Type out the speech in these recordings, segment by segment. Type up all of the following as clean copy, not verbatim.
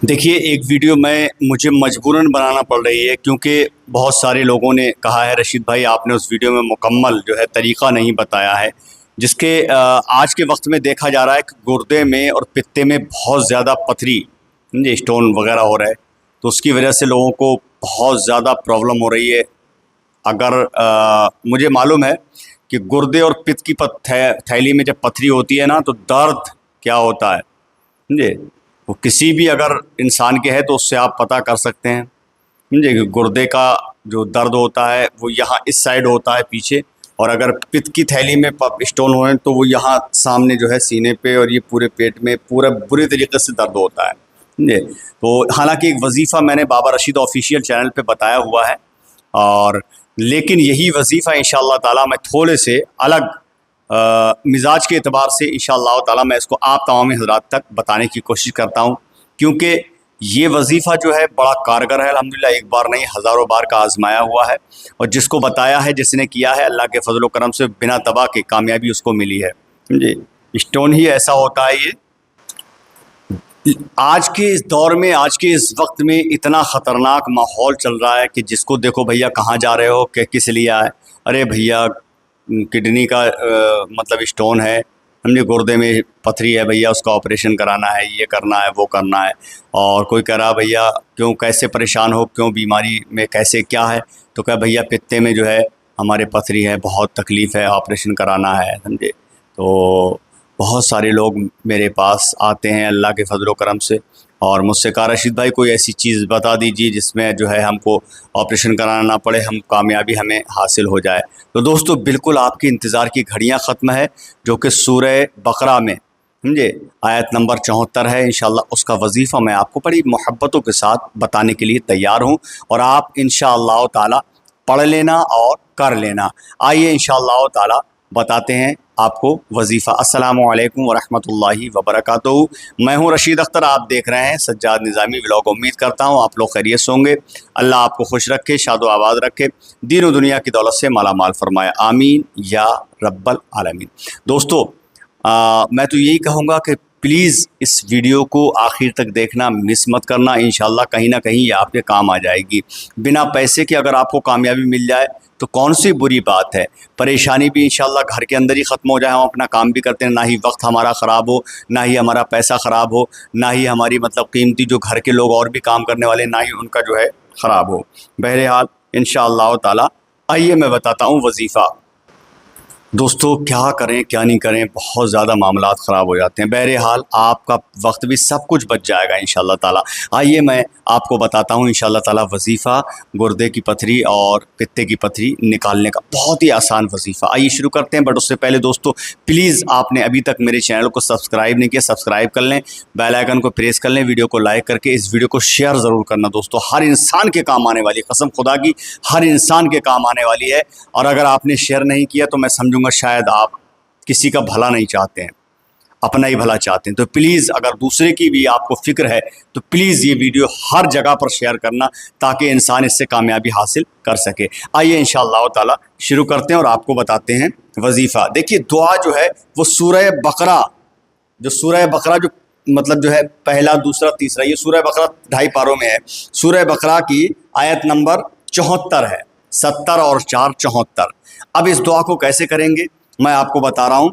دیکھیے ایک ویڈیو مجھے مجبوراً بنانا پڑ رہی ہے کیونکہ بہت سارے لوگوں نے کہا ہے رشید بھائی آپ نے اس ویڈیو میں مکمل جو ہے طریقہ نہیں بتایا ہے، جس کے آج کے وقت میں دیکھا جا رہا ہے کہ گردے میں اور پتے میں بہت زیادہ پتھری اسٹون وغیرہ ہو رہا ہے، تو اس کی وجہ سے لوگوں کو بہت زیادہ پرابلم ہو رہی ہے۔ اگر مجھے معلوم ہے کہ گردے اور پت کی تھیلی میں جب پتھری ہوتی ہے نا تو درد کیا ہوتا ہے، سمجھے؟ وہ کسی بھی اگر انسان کے ہے تو اس سے آپ پتہ کر سکتے ہیں، سمجھے کہ گردے کا جو درد ہوتا ہے وہ یہاں اس سائڈ ہوتا ہے پیچھے، اور اگر پت کی تھیلی میں اسٹون ہوئے تو وہ یہاں سامنے جو ہے سینے پہ اور یہ پورے پیٹ میں پورا بری طریقے سے درد ہوتا ہے، سمجھے؟ تو حالانکہ ایک وظیفہ میں نے بابا رشید آفیشیل چینل پہ بتایا ہوا ہے، اور لیکن یہی وظیفہ انشاءاللہ تعالی میں تھوڑے سے الگ مزاج کے اعتبار سے انشاءاللہ تعالی میں اس کو آپ تمام حضرات تک بتانے کی کوشش کرتا ہوں، کیونکہ یہ وظیفہ جو ہے بڑا کارگر ہے، الحمدللہ ایک بار نہیں ہزاروں بار کا آزمایا ہوا ہے، اور جس کو بتایا ہے جس نے کیا ہے اللہ کے فضل و کرم سے بنا دبا کے کامیابی اس کو ملی ہے، سمجھے؟ اسٹون ہی ایسا ہوتا ہے یہ آج کے اس دور میں، آج کے اس وقت میں اتنا خطرناک ماحول چل رہا ہے کہ جس کو دیکھو بھیا کہاں جا رہے ہو کہ کس لیے آئے، ارے بھیا کڈنی کا مطلب اسٹون ہے، ہم نے گردے میں پتھری ہے بھیا اس کا آپریشن کرانا ہے، یہ کرنا ہے وہ کرنا ہے، اور کوئی کہہ رہا بھیا کیوں کیسے پریشان ہو، کیوں بیماری میں کیسے کیا ہے، تو کہا بھیا پتے میں جو ہے ہمارے پتھری ہے، بہت تکلیف ہے، آپریشن کرانا ہے، سمجھے؟ تو بہت سارے لوگ میرے پاس آتے ہیں اللہ کے فضل و کرم سے، اور مجھ سے کہا رشید بھائی کوئی ایسی چیز بتا دیجیے جس میں جو ہے ہم کو آپریشن کرانا نہ پڑے، ہم کامیابی ہمیں حاصل ہو جائے۔ تو دوستو بالکل آپ کی انتظار کی گھڑیاں ختم ہے، جو کہ سورہ بقرہ میں سمجھے آیت نمبر 74 ہے، انشاءاللہ اس کا وظیفہ میں آپ کو بڑی محبتوں کے ساتھ بتانے کے لیے تیار ہوں، اور آپ انشاءاللہ تعالی پڑھ لینا اور کر لینا۔ آئیے انشاءاللہ تعالی بتاتے ہیں آپ کو وظیفہ۔ السلام علیکم ورحمۃ اللہ وبرکاتہ، میں ہوں رشید اختر، آپ دیکھ رہے ہیں سجاد نظامی ولاگ۔ امید کرتا ہوں آپ لوگ خیریت سے ہوں گے، اللہ آپ کو خوش رکھے، شاد و آباد رکھے، دین و دنیا کی دولت سے مالا مال فرمائے، آمین یا رب العالمین۔ دوستو میں تو یہی کہوں گا کہ پلیز اس ویڈیو کو آخر تک دیکھنا، مس مت کرنا، انشاءاللہ کہیں نہ کہیں یہ آپ کے کام آ جائے گی۔ بنا پیسے کے اگر آپ کو کامیابی مل جائے تو کون سی بری بات ہے، پریشانی بھی انشاءاللہ گھر کے اندر ہی ختم ہو جائے، ہم اپنا کام بھی کرتے ہیں، نہ ہی وقت ہمارا خراب ہو، نہ ہی ہمارا پیسہ خراب ہو، نہ ہی ہماری مطلب قیمتی جو گھر کے لوگ اور بھی کام کرنے والے نہ ہی ان کا جو ہے خراب ہو۔ بہرحال انشاءاللہ تعالی آئیے میں بتاتا ہوں وظیفہ۔ دوستو کیا کریں کیا نہیں کریں، بہت زیادہ معاملات خراب ہو جاتے ہیں، بہرحال آپ کا وقت بھی سب کچھ بچ جائے گا انشاءاللہ تعالی۔ آئیے میں آپ کو بتاتا ہوں انشاءاللہ تعالی وظیفہ گردے کی پتھری اور پتے کی پتھری نکالنے کا، بہت ہی آسان وظیفہ۔ آئیے شروع کرتے ہیں، بٹ اس سے پہلے دوستو پلیز آپ نے ابھی تک میرے چینل کو سبسکرائب نہیں کیا، سبسکرائب کر لیں، بیل آئیکن کو پریس کر لیں، ویڈیو کو لائک کر کے اس ویڈیو کو شیئر ضرور کرنا دوستو، ہر انسان کے کام آنے والی، قسم خدا کی ہر انسان کے کام آنے والی ہے، اور اگر آپ نے شیئر نہیں کیا تو میں سمجھوں گا شاید آپ کسی کا بھلا نہیں چاہتے ہیں، اپنا ہی بھلا چاہتے ہیں۔ تو پلیز اگر دوسرے کی بھی آپ کو فکر ہے تو پلیز یہ ویڈیو ہر جگہ پر شیئر کرنا تاکہ انسان اس سے کامیابی حاصل کر سکے۔ آئیے انشاءاللہ تعالی شروع کرتے ہیں اور آپ کو بتاتے ہیں وظیفہ۔ دیکھیے دعا جو ہے وہ سورہ بقرہ جو مطلب جو ہے پہلا دوسرا تیسرا، یہ سورہ بقرہ 2.5 پاروں میں ہے، سورہ بقرہ کی آیت نمبر 74 ہے، 70 اور 4 74۔ اب اس دعا کو کیسے کریں گے میں آپ کو بتا رہا ہوں۔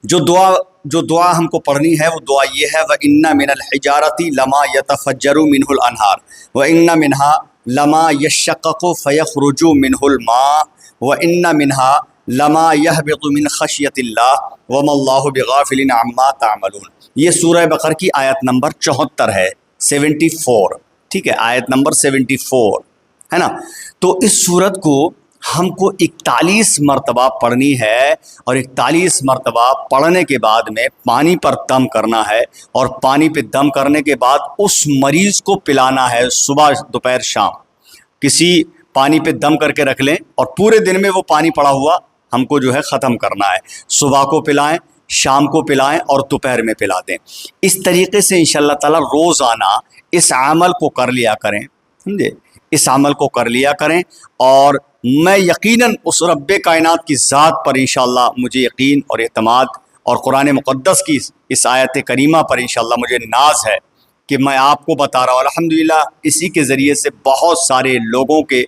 جو دعا ہم کو پڑھنی ہے وہ دعا یہ ہے، وَإِنَّ مِنَ الْحِجَارَةِ لَمَا يَتَفَجَّرُ مِنْهُ الْأَنْهَارُ وَإِنَّ مِنْهَا لَمَا يَشَّقَّقُ فَيَخْرُجُ مِنْهُ الْمَاءُ وَإِنَّ مِنْهَا لَمَا يَهْبِطُ مِنْ خَشْيَةِ اللَّهِ وَمَا اللَّهُ بِغَافِلٍ عَمَّا تَعْمَلُونَ۔ یہ سورہ بقرہ کی آیت نمبر 74 ہے، 74، ٹھیک ہے، آیت نمبر 74 ہے نا۔ تو اس سورت کو ہم کو 41 مرتبہ پڑھنی ہے، اور 41 مرتبہ پڑھنے کے بعد میں پانی پر دم کرنا ہے، اور پانی پہ دم کرنے کے بعد اس مریض کو پلانا ہے صبح دوپہر شام۔ کسی پانی پہ دم کر کے رکھ لیں اور پورے دن میں وہ پانی پڑا ہوا ہم کو جو ہے ختم کرنا ہے، صبح کو پلائیں، شام کو پلائیں اور دوپہر میں پلا دیں۔ اس طریقے سے انشاءاللہ تعالی روزانہ اس عمل کو کر لیا کریں، سمجھے؟ اس عمل کو کر لیا کریں، اور میں یقیناً اس رب کائنات کی ذات پر انشاءاللہ مجھے یقین اور اعتماد، اور قرآن مقدس کی اس آیت کریمہ پر انشاءاللہ مجھے ناز ہے کہ میں آپ کو بتا رہا ہوں الحمدللہ اسی کے ذریعے سے بہت سارے لوگوں کے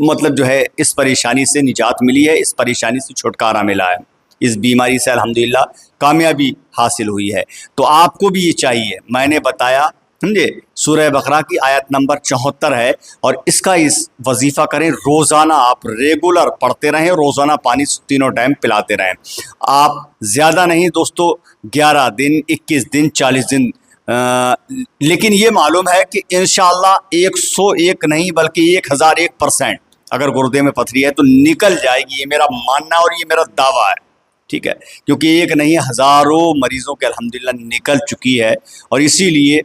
مطلب جو ہے اس پریشانی سے نجات ملی ہے، اس پریشانی سے چھٹکارا ملا ہے، اس بیماری سے الحمدللہ کامیابی حاصل ہوئی ہے۔ تو آپ کو بھی یہ چاہیے، میں نے بتایا سمجھے، سورہ بقرہ کی آیت نمبر 74 ہے، اور اس کا اس وظیفہ کریں، روزانہ آپ ریگولر پڑھتے رہیں، روزانہ پانی تینوں ٹائم پلاتے رہیں۔ آپ زیادہ نہیں دوستو، 11 دن 21 دن 40 دن، لیکن یہ معلوم ہے کہ انشاءاللہ 101 نہیں بلکہ 1001% اگر گردے میں پتھری ہے تو نکل جائے گی، یہ میرا ماننا اور یہ میرا دعویٰ ہے، ٹھیک ہے، کیونکہ ایک نہیں ہزاروں مریضوں کے الحمدللہ نکل چکی ہے۔ اور اسی لیے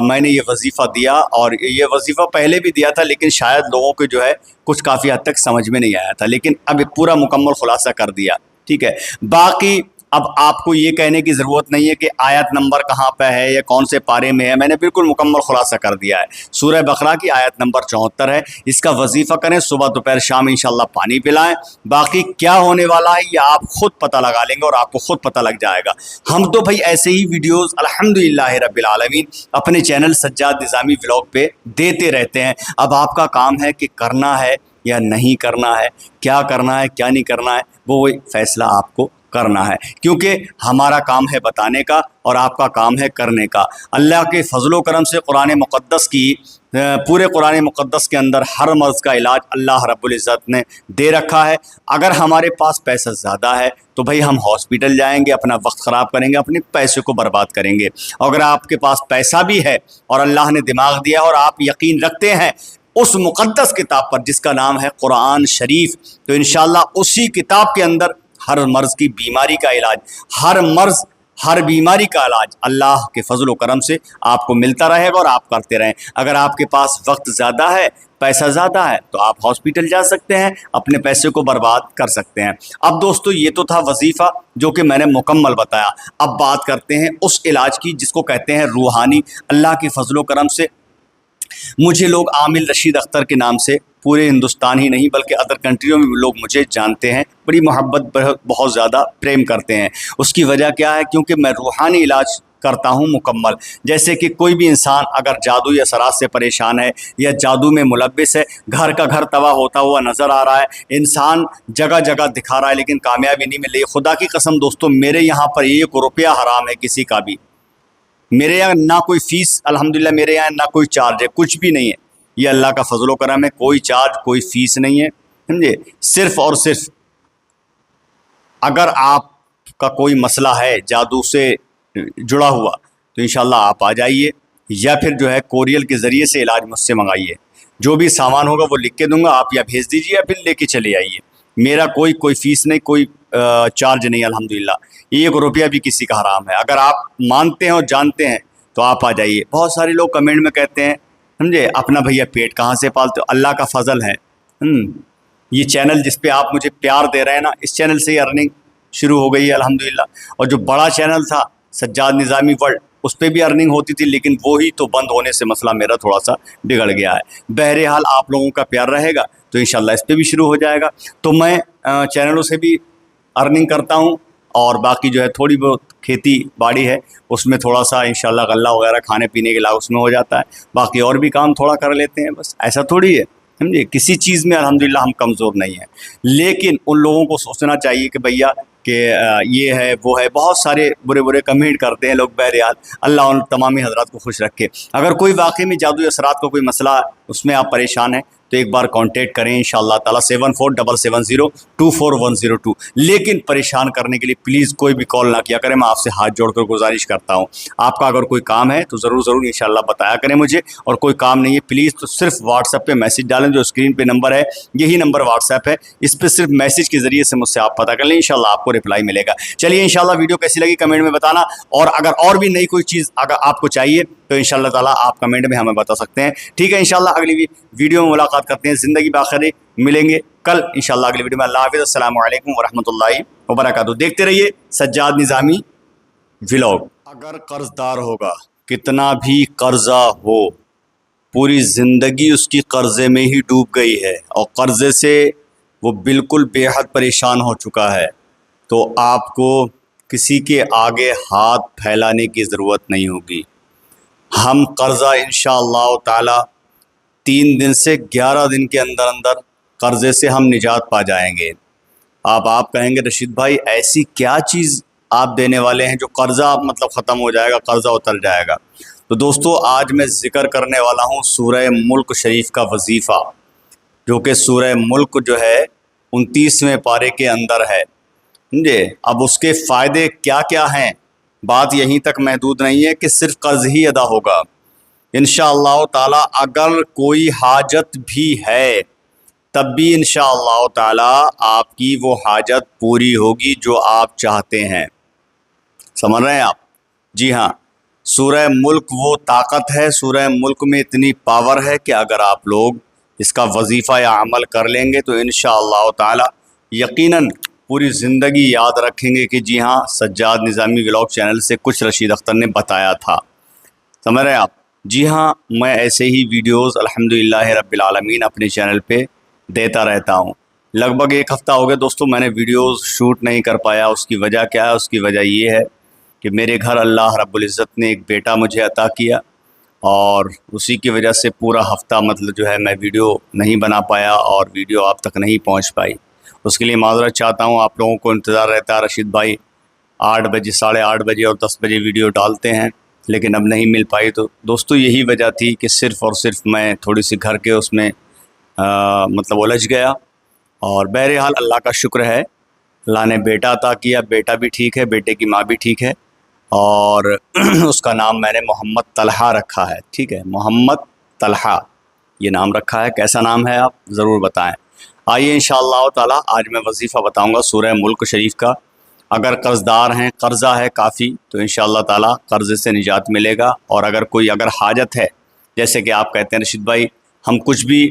میں نے یہ وظیفہ دیا، اور یہ وظیفہ پہلے بھی دیا تھا لیکن شاید لوگوں کو جو ہے کچھ کافی حد تک سمجھ میں نہیں آیا تھا، لیکن اب پورا مکمل خلاصہ کر دیا، ٹھیک ہے۔ باقی اب آپ کو یہ کہنے کی ضرورت نہیں ہے کہ آیت نمبر کہاں پہ ہے یا کون سے پارے میں ہے، میں نے بالکل مکمل خلاصہ کر دیا ہے۔ سورہ بقرہ کی آیت نمبر 74 ہے، اس کا وظیفہ کریں، صبح دوپہر شام انشاءاللہ پانی پلائیں۔ باقی کیا ہونے والا ہے یہ آپ خود پتہ لگا لیں گے اور آپ کو خود پتہ لگ جائے گا۔ ہم تو بھائی ایسے ہی ویڈیوز الحمدللہ رب العالمین اپنے چینل سجاد نظامی ولاگ پہ دیتے رہتے ہیں۔ اب آپ کا کام ہے کہ کرنا ہے یا نہیں کرنا ہے، کیا کرنا ہے کیا نہیں کرنا ہے، وہ فیصلہ آپ کو کرنا ہے، کیونکہ ہمارا کام ہے بتانے کا اور آپ کا کام ہے کرنے کا۔ اللہ کے فضل و کرم سے قرآن مقدس کی پورے قرآن مقدس کے اندر ہر مرض کا علاج اللہ رب العزت نے دے رکھا ہے۔ اگر ہمارے پاس پیسہ زیادہ ہے تو بھائی ہم ہاسپٹل جائیں گے، اپنا وقت خراب کریں گے، اپنے پیسے کو برباد کریں گے۔ اگر آپ کے پاس پیسہ بھی ہے اور اللہ نے دماغ دیا اور آپ یقین رکھتے ہیں اس مقدس کتاب پر جس کا نام ہے قرآن شریف، تو انشاءاللہ اسی کتاب کے اندر ہر مرض کی بیماری کا علاج، ہر مرض ہر بیماری کا علاج اللہ کے فضل و کرم سے آپ کو ملتا رہے گا اور آپ کرتے رہیں۔ اگر آپ کے پاس وقت زیادہ ہے، پیسہ زیادہ ہے، تو آپ ہاسپٹل جا سکتے ہیں، اپنے پیسے کو برباد کر سکتے ہیں۔ اب دوستو یہ تو تھا وظیفہ جو کہ میں نے مکمل بتایا۔ اب بات کرتے ہیں اس علاج کی جس کو کہتے ہیں روحانی۔ اللہ کے فضل و کرم سے مجھے لوگ عامل رشید اختر کے نام سے پورے ہندوستان ہی نہیں بلکہ ادر کنٹریوں میں لوگ مجھے جانتے ہیں، بڑی محبت بہت زیادہ پریم کرتے ہیں۔ اس کی وجہ کیا ہے؟ کیونکہ میں روحانی علاج کرتا ہوں مکمل۔ جیسے کہ کوئی بھی انسان اگر جادوئی اثرات سے پریشان ہے یا جادو میں ملوث ہے، گھر کا گھر تباہ ہوتا ہوا نظر آ رہا ہے، انسان جگہ جگہ دکھا رہا ہے لیکن کامیابی نہیں مل رہی، خدا کی قسم دوستو میرے یہاں پر 1 روپیہ حرام ہے کسی کا بھی، میرے یہاں نہ کوئی فیس، الحمدللہ میرے یہاں نہ کوئی چارج ہے، کچھ بھی نہیں ہے، یہ اللہ کا فضل و کرم ہے، کوئی چارج کوئی فیس نہیں ہے، سمجھے؟ صرف اور صرف اگر آپ کا کوئی مسئلہ ہے جادو سے جڑا ہوا تو انشاءاللہ آپ آ جائیے، یا پھر جو ہے کوریئر کے ذریعے سے علاج مجھ سے منگائیے، جو بھی سامان ہوگا وہ لکھ کے دوں گا، آپ یا بھیج دیجیے یا پھر لے کے چلے آئیے، میرا کوئی فیس نہیں، کوئی چارج نہیں، الحمدللہ 1 روپیہ بھی کسی کا حرام ہے۔ اگر آپ مانتے ہیں اور جانتے ہیں تو آپ آ جائیے۔ بہت سارے لوگ کمنٹ میں کہتے ہیں سمجھے اپنا بھیا پیٹ کہاں سے پالتے ہو؟ اللہ کا فضل ہے، یہ چینل جس پہ آپ مجھے پیار دے رہے ہیں نا، اس چینل سے ہی ارننگ شروع ہو گئی ہے الحمدللہ۔ اور جو بڑا چینل تھا سجاد نظامی ورلڈ، اس پہ بھی ارننگ ہوتی تھی لیکن وہی تو بند ہونے سے مسئلہ میرا تھوڑا سا بگڑ گیا ہے۔ بہرحال آپ لوگوں کا پیار رہے گا تو انشاءاللہ اس پہ بھی شروع ہو جائے گا۔ تو میں چینلوں سے بھی ارننگ کرتا ہوں، اور باقی جو ہے تھوڑی بہت کھیتی باڑی ہے اس میں تھوڑا سا انشاءاللہ غلہ وغیرہ کھانے پینے کے علاوہ اس میں ہو جاتا ہے، باقی اور بھی کام تھوڑا کر لیتے ہیں، بس ایسا تھوڑی ہے، سمجھے؟ کسی چیز میں الحمدللہ ہم کمزور نہیں ہیں، لیکن ان لوگوں کو سوچنا چاہیے کہ بھیا کہ یہ ہے وہ ہے، بہت سارے برے کمنٹ کرتے ہیں لوگ، بہرحال اللہ ان تمامی حضرات کو خوش رکھے۔ اگر کوئی واقعی میں جادوئی اثرات کو کوئی مسئلہ اس میں آپ پریشان ہیں تو ایک بار کانٹیکٹ کریں انشاءاللہ تعالیٰ 7477024102، لیکن پریشان کرنے کے لیے پلیز کوئی بھی کال نہ کیا کریں، میں آپ سے ہاتھ جوڑ کر گزارش کرتا ہوں۔ آپ کا اگر کوئی کام ہے تو ضرور انشاءاللہ بتایا کریں مجھے، اور کوئی کام نہیں ہے پلیز تو صرف واٹس ایپ پہ میسج ڈالیں، جو اسکرین پہ نمبر ہے یہی نمبر واٹس ایپ ہے، اس پہ صرف میسج کے ذریعے سے مجھ سے آپ پتہ کر لیں، انشاءاللہ آپ کو رپلائی ملے گا۔ چلیے انشاءاللہ ویڈیو کیسی لگی کمنٹ میں بتانا، اور اگر اور بھی نئی کوئی چیز اگر آپ کو چاہیے تو انشاءاللہ تعالیٰ آپ کمنٹ میں ہمیں بتا سکتے ہیں، ٹھیک ہے؟ انشاءاللہ اگلی ویڈیو میں ملاقات کرتے ہیں، زندگی باخیر ملیں گے کل انشاءاللہ اگلی ویڈیو میں۔ اللہ حافظ، السلام علیکم ورحمۃ اللہ وبرکاتہ۔ دیکھتے رہیے سجاد نظامی ولاگ۔ اگر قرض دار ہوگا، کتنا بھی قرضہ ہو، پوری زندگی اس کی قرضے میں ہی ڈوب گئی ہے اور قرضے سے وہ بالکل بے حد پریشان ہو چکا ہے، تو آپ کو کسی کے آگے ہاتھ پھیلانے کی ضرورت نہیں ہوگی۔ ہم قرضہ انشاءاللہ تعالی 3 دن سے 11 دن کے اندر اندر قرضے سے ہم نجات پا جائیں گے۔ آپ کہیں گے رشید بھائی ایسی کیا چیز آپ دینے والے ہیں جو قرضہ مطلب ختم ہو جائے گا، قرضہ اتر جائے گا؟ تو دوستو آج میں ذکر کرنے والا ہوں سورہ ملک شریف کا وظیفہ، جو کہ سورہ ملک جو ہے 29ویں پارے کے اندر ہے۔ سمجھے؟ اب اس کے فائدے کیا کیا ہیں؟ بات یہیں تک محدود نہیں ہے کہ صرف قرض ہی ادا ہوگا۔ انشاءاللہ تعالی اگر کوئی حاجت بھی ہے تب بھی انشاءاللہ تعالی آپ کی وہ حاجت پوری ہوگی جو آپ چاہتے ہیں۔ سمجھ رہے ہیں آپ؟ جی ہاں، سورہ ملک وہ طاقت ہے، سورہ ملک میں اتنی پاور ہے کہ اگر آپ لوگ اس کا وظیفہ یا عمل کر لیں گے تو انشاءاللہ تعالی یقیناً پوری زندگی یاد رکھیں گے کہ جی ہاں سجاد نظامی ولاگ چینل سے کچھ رشید اختر نے بتایا تھا۔ سمجھ رہے ہیں آپ؟ جی ہاں، میں ایسے ہی ویڈیوز الحمدللہ رب العالمین اپنے چینل پہ دیتا رہتا ہوں۔ لگ بھگ 1 ہفتہ ہو گیا دوستو میں نے ویڈیوز شوٹ نہیں کر پایا۔ اس کی وجہ کیا ہے؟ اس کی وجہ یہ ہے کہ میرے گھر اللہ رب العزت نے ایک بیٹا مجھے عطا کیا، اور اسی کی وجہ سے پورا ہفتہ مطلب جو ہے میں ویڈیو نہیں بنا پایا اور ویڈیو آپ تک نہیں پہنچ پائی۔ اس کے لیے معذرت چاہتا ہوں۔ آپ لوگوں کو انتظار رہتا ہے رشید بھائی 8 بجے، 8:30 بجے اور 10 بجے ویڈیو ڈالتے ہیں، لیکن اب نہیں مل پائی۔ تو دوستو یہی وجہ تھی کہ صرف اور صرف میں تھوڑی سی گھر کے اس میں مطلب الجھ گیا، اور بہرحال اللہ کا شکر ہے اللہ نے بیٹا عطا کیا۔ بیٹا بھی ٹھیک ہے، بیٹے کی ماں بھی ٹھیک ہے، اور اس کا نام میں نے محمد طلحہ رکھا ہے۔ ٹھیک ہے، محمد طلحہ یہ نام رکھا ہے۔ کیسا نام ہے آپ ضرور بتائیں۔ آئیے انشاءاللہ تعالی آج میں وظیفہ بتاؤں گا سورہ ملک شریف کا۔ اگر قرض دار ہیں، قرضہ ہے کافی، تو انشاءاللہ تعالی قرضے سے نجات ملے گا۔ اور اگر حاجت ہے، جیسے کہ آپ کہتے ہیں رشید بھائی ہم کچھ بھی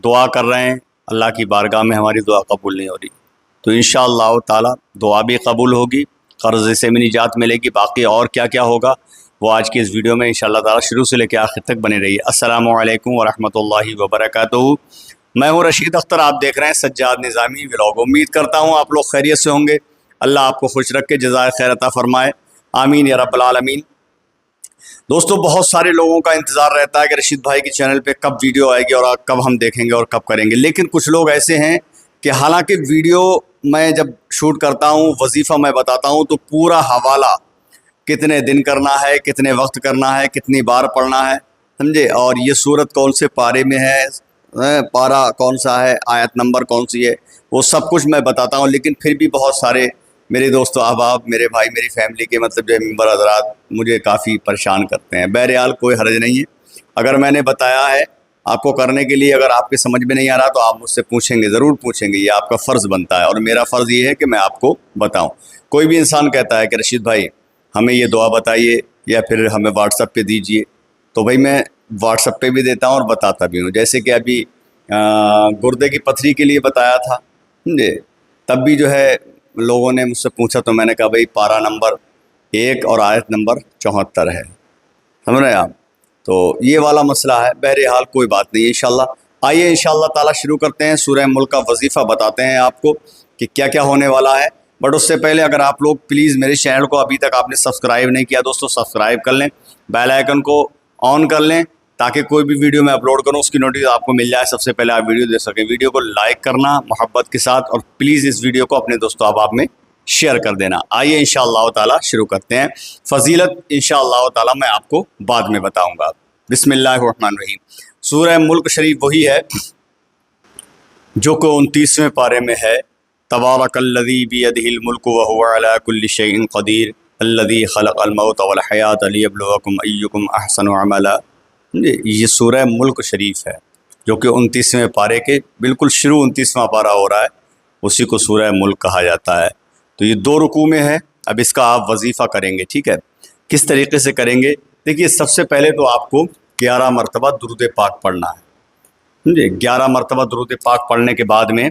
دعا کر رہے ہیں اللہ کی بارگاہ میں ہماری دعا قبول نہیں ہو رہی، تو انشاءاللہ تعالی دعا بھی قبول ہوگی، قرضے سے بھی نجات ملے گی۔ باقی اور کیا کیا ہوگا وہ آج کی اس ویڈیو میں انشاءاللہ تعالی شروع سے لے کے آخر تک بنے رہیے۔ السلام علیکم ورحمۃ اللہ وبرکاتہ۔ میں ہوں رشید اختر، آپ دیکھ رہے ہیں سجاد نظامی ولاگ۔ امید کرتا ہوں آپ لوگ خیریت سے ہوں گے۔ اللہ آپ کو خوش رکھ کے جزائے خیر عطا فرمائے، آمین یا رب العالمین۔ دوستو بہت سارے لوگوں کا انتظار رہتا ہے کہ رشید بھائی کی چینل پہ کب ویڈیو آئے گی اور کب ہم دیکھیں گے اور کب کریں گے، لیکن کچھ لوگ ایسے ہیں کہ حالانکہ ویڈیو میں جب شوٹ کرتا ہوں، وظیفہ میں بتاتا ہوں، تو پورا حوالہ کتنے دن کرنا ہے، کتنے وقت کرنا ہے، کتنی بار پڑھنا ہے، سمجھے، اور یہ صورت کون سے پارے میں ہے، پارہ کون سا ہے، آیت نمبر کون سی ہے، وہ سب کچھ میں بتاتا ہوں۔ لیکن پھر بھی بہت سارے میرے دوست احباب، میرے بھائی، میری فیملی کے مطلب جو ممبر حضرات مجھے کافی پریشان کرتے ہیں۔ بہرحال کوئی حرج نہیں ہے، اگر میں نے بتایا ہے آپ کو کرنے کے لیے، اگر آپ کے سمجھ میں نہیں آ رہا تو آپ مجھ سے پوچھیں گے، ضرور پوچھیں گے، یہ آپ کا فرض بنتا ہے، اور میرا فرض یہ ہے کہ میں آپ کو بتاؤں۔ کوئی بھی انسان کہتا ہے کہ رشید بھائی ہمیں یہ دعا بتائیے یا پھر ہمیں واٹس ایپ پہ دیجئے، تو بھائی میں واٹس ایپ پہ بھی دیتا ہوں اور بتاتا بھی ہوں۔ جیسے کہ ابھی گردے کی پتھری کے لیے بتایا تھا، سمجھے، تب بھی جو ہے لوگوں نے مجھ سے پوچھا تو میں نے کہا بھائی پارہ نمبر 1 اور آیت نمبر 74 ہے، سمجھ رہے ہیں آپ؟ تو یہ والا مسئلہ ہے۔ بہرحال کوئی بات نہیں، انشاءاللہ آئیے انشاءاللہ تعالی شروع کرتے ہیں۔ سورہ ملک کا وظیفہ بتاتے ہیں آپ کو کہ کیا کیا ہونے والا ہے۔ بٹ اس سے پہلے اگر آپ لوگ پلیز میرے چینل کو ابھی تک آپ نے سبسکرائب نہیں کیا دوستو، سبسکرائب کر لیں، بیل آئیکن کو آن کر لیں، تاکہ کوئی بھی ویڈیو میں اپلوڈ کروں اس کی نوٹس آپ کو مل جائے، سب سے پہلے آپ ویڈیو دیکھ سکیں۔ ویڈیو کو لائک کرنا محبت کے ساتھ، اور پلیز اس ویڈیو کو اپنے دوستوں احباب میں شیئر کر دینا۔ آئیے انشاءاللہ تعالی شروع کرتے ہیں۔ فضیلت انشاءاللہ تعالی میں آپ کو بعد میں بتاؤں گا۔ بسم اللہ الرحمن الرحیم۔ سورہ ملک شریف وہی ہے جو کہ 29ویں پارے میں ہے۔ تبارک الذی بیدہ الملک وہو علی کل شیء قدیر الذی خلق الموت والحیاۃ لیبلوکم ایکم احسن عملا۔ یہ سورہ ملک شریف ہے جو کہ 29ویں پارے کے بالکل شروع 29واں پارہ ہو رہا ہے، اسی کو سورہ ملک کہا جاتا ہے۔ تو یہ 2 رکوع میں ہے۔ اب اس کا آپ وظیفہ کریں گے، ٹھیک ہے؟ کس طریقے سے کریں گے؟ دیکھیے سب سے پہلے تو آپ کو 11 مرتبہ درود پاک پڑھنا ہے، سمجھے؟ 11 مرتبہ درود پاک پڑھنے کے بعد میں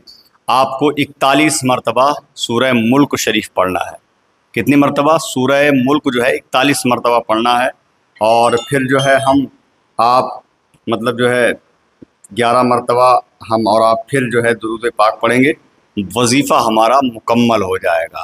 آپ کو 41 مرتبہ سورہ ملک شریف پڑھنا ہے۔ کتنی مرتبہ؟ سورہ ملک جو ہے 41 مرتبہ پڑھنا ہے، اور پھر جو ہے آپ مطلب جو ہے 11 مرتبہ ہم اور آپ پھر جو ہے درود پاک پڑھیں گے، وظیفہ ہمارا مکمل ہو جائے گا۔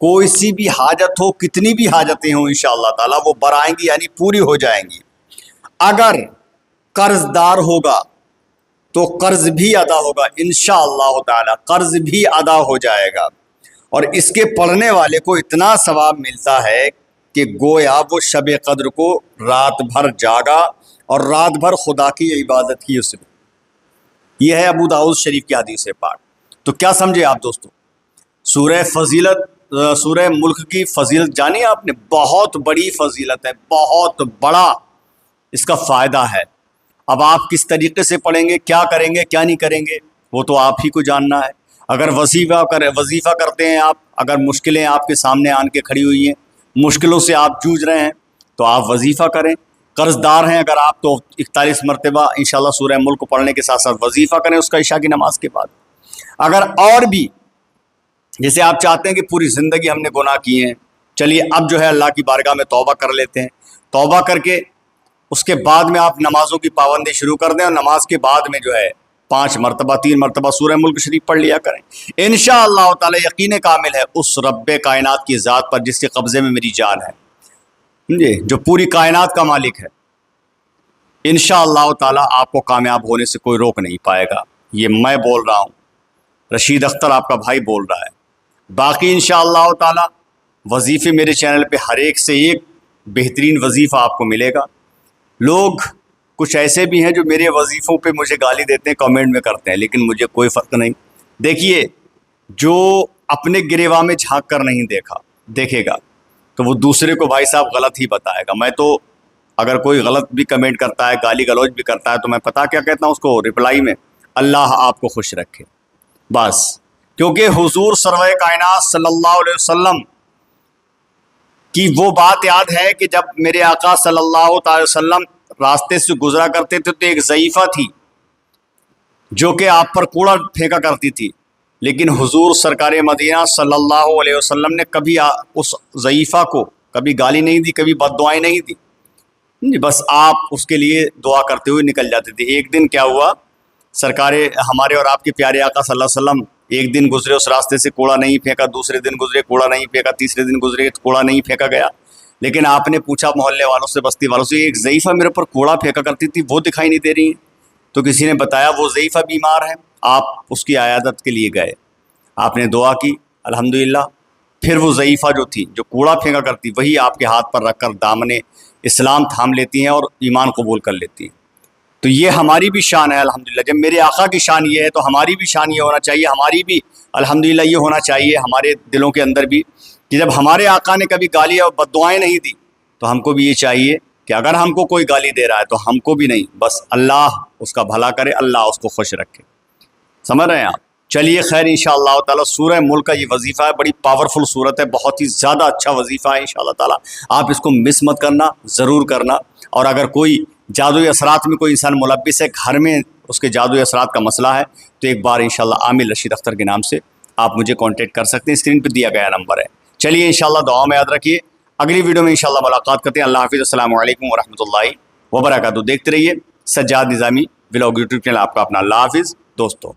کوئی سی بھی حاجت ہو، کتنی بھی حاجتیں ہوں انشاءاللہ تعالیٰ وہ برآئیں گی، یعنی پوری ہو جائیں گی۔ اگر قرض دار ہوگا تو قرض بھی ادا ہوگا انشاءاللہ تعالیٰ، قرض بھی ادا ہو جائے گا، اور اس کے پڑھنے والے کو اتنا ثواب ملتا ہے کہ گویا وہ شب قدر کو رات بھر جاگا اور رات بھر خدا کی عبادت کی اس نے۔ یہ ہے ابو داؤد شریف کی حدیث پاک۔ تو کیا سمجھے آپ دوستو، سورہ ملک کی فضیلت جانی آپ نے؟ بہت بڑی فضیلت ہے، بہت بڑا اس کا فائدہ ہے۔ اب آپ کس طریقے سے پڑھیں گے، کیا کریں گے، کیا نہیں کریں گے، وہ تو آپ ہی کو جاننا ہے۔ اگر وظیفہ کرتے ہیں آپ، اگر مشکلیں آپ کے سامنے آن کے کھڑی ہوئی ہیں، مشکلوں سے آپ جوجھ رہے ہیں، تو آپ وظیفہ کریں۔ قرض دار ہیں اگر آپ، تو 41 مرتبہ انشاءاللہ سورہ ملک کو پڑھنے کے ساتھ ساتھ وظیفہ کریں اس کا عشاء کی نماز کے بعد۔ اگر اور بھی جیسے آپ چاہتے ہیں کہ پوری زندگی ہم نے گناہ کیے ہیں، چلیے اب جو ہے اللہ کی بارگاہ میں توبہ کر لیتے ہیں، توبہ کر کے اس کے بعد میں آپ نمازوں کی پابندی شروع کر دیں، اور نماز کے بعد میں جو ہے 5 مرتبہ 3 مرتبہ سورہ ملک شریف پڑھ لیا کریں۔ انشاءاللہ تعالی یقین کامل ہے اس رب کائنات کی ذات پر جس کے قبضے میں میری جان ہے، جو پوری کائنات کا مالک ہے، انشاءاللہ تعالی آپ کو کامیاب ہونے سے کوئی روک نہیں پائے گا۔ یہ میں بول رہا ہوں، رشید اختر آپ کا بھائی بول رہا ہے۔ باقی انشاءاللہ تعالی وظیفے میرے چینل پہ ہر ایک سے ایک بہترین وظیفہ آپ کو ملے گا۔ لوگ کچھ ایسے بھی ہیں جو میرے وظیفوں پہ مجھے گالی دیتے ہیں، کامنٹ میں کرتے ہیں، لیکن مجھے کوئی فرق نہیں۔ دیکھیے، جو اپنے گریباں میں جھانک کر نہیں دیکھے گا تو وہ دوسرے کو بھائی صاحب غلط ہی بتائے گا۔ میں تو اگر کوئی غلط بھی کمنٹ کرتا ہے، گالی گلوچ بھی کرتا ہے، تو میں پتہ کیا کہتا ہوں اس کو رپلائی میں؟ اللہ آپ کو خوش رکھے، بس۔ کیونکہ حضور سرور کائنات صلی اللہ علیہ وسلم کی وہ بات یاد ہے کہ جب میرے آقا صلی اللہ تعالی وسلم راستے سے گزرا کرتے تھے تو ایک ضعیفہ تھی جو کہ آپ پر کوڑا پھینکا کرتی تھی، لیکن حضور سرکار مدینہ صلی اللہ علیہ وسلم نے کبھی اس ضعیفہ کو کبھی گالی نہیں دی، کبھی بد دعائیں نہیں دی، بس آپ اس کے لیے دعا کرتے ہوئے نکل جاتے تھے۔ ایک دن کیا ہوا، سرکار ہمارے اور آپ کے پیارے آقا صلی اللہ علیہ وسلم ایک دن گزرے، اس راستے سے کوڑا نہیں پھینکا، دوسرے دن گزرے کوڑا نہیں پھینکا، تیسرے دن گزرے کوڑا نہیں پھینکا گیا، لیکن آپ نے پوچھا محلے والوں سے، بستی والوں سے، ایک ضعیفہ میرے پر کوڑا پھینکا کرتی تھی، وہ دکھائی نہیں دے رہی ہیں؟ تو کسی نے بتایا وہ ضعیفہ بیمار ہے، آپ اس کی عیادت کے لیے گئے، آپ نے دعا کی، الحمدللہ، پھر وہ ضعیفہ جو تھی جو کوڑا پھینکا کرتی، وہی آپ کے ہاتھ پر رکھ کر دامن اسلام تھام لیتی ہیں اور ایمان قبول کر لیتی ہیں۔ تو یہ ہماری بھی شان ہے الحمدللہ۔ جب میرے آقا کی شان یہ ہے تو ہماری بھی شان یہ ہونا چاہیے، ہماری بھی الحمدللہ یہ ہونا چاہیے ہمارے دلوں کے اندر بھی کہ جب ہمارے آقا نے کبھی گالی اور بد دعائیں نہیں دی تو ہم کو بھی یہ چاہیے کہ اگر ہم کو کوئی گالی دے رہا ہے تو ہم کو بھی نہیں، بس اللہ اس کا بھلا کرے، اللہ اس کو خوش رکھے۔ سمجھ رہے ہیں آپ؟ چلیے خیر، انشاءاللہ تعالی سورہ ملک کا یہ وظیفہ ہے، بڑی پاورفل صورت ہے، بہت ہی زیادہ اچھا وظیفہ ہے انشاءاللہ تعالی۔ آپ اس کو مس مت کرنا، ضرور کرنا۔ اور اگر کوئی جادوئی اثرات میں کوئی انسان ملبس ہے، گھر میں اس کے جادوئی اثرات کا مسئلہ ہے، تو ایک بار انشاءاللہ عامر رشید اختر کے نام سے آپ مجھے کانٹیکٹ کر سکتے ہیں، اسکرین پہ دیا گیا نمبر ہے۔ چلیے انشاءاللہ دعا میں یاد رکھیے، اگلی ویڈیو میں انشاءاللہ ملاقات کرتے ہیں۔ اللہ حافظ، السلام علیکم ورحمۃ اللہ وبرکاتہ۔ دیکھتے رہیے سجاد نظامی ولاگ یوٹیوب چینل، آپ کا اپنا۔ اللہ حافظ دوستو۔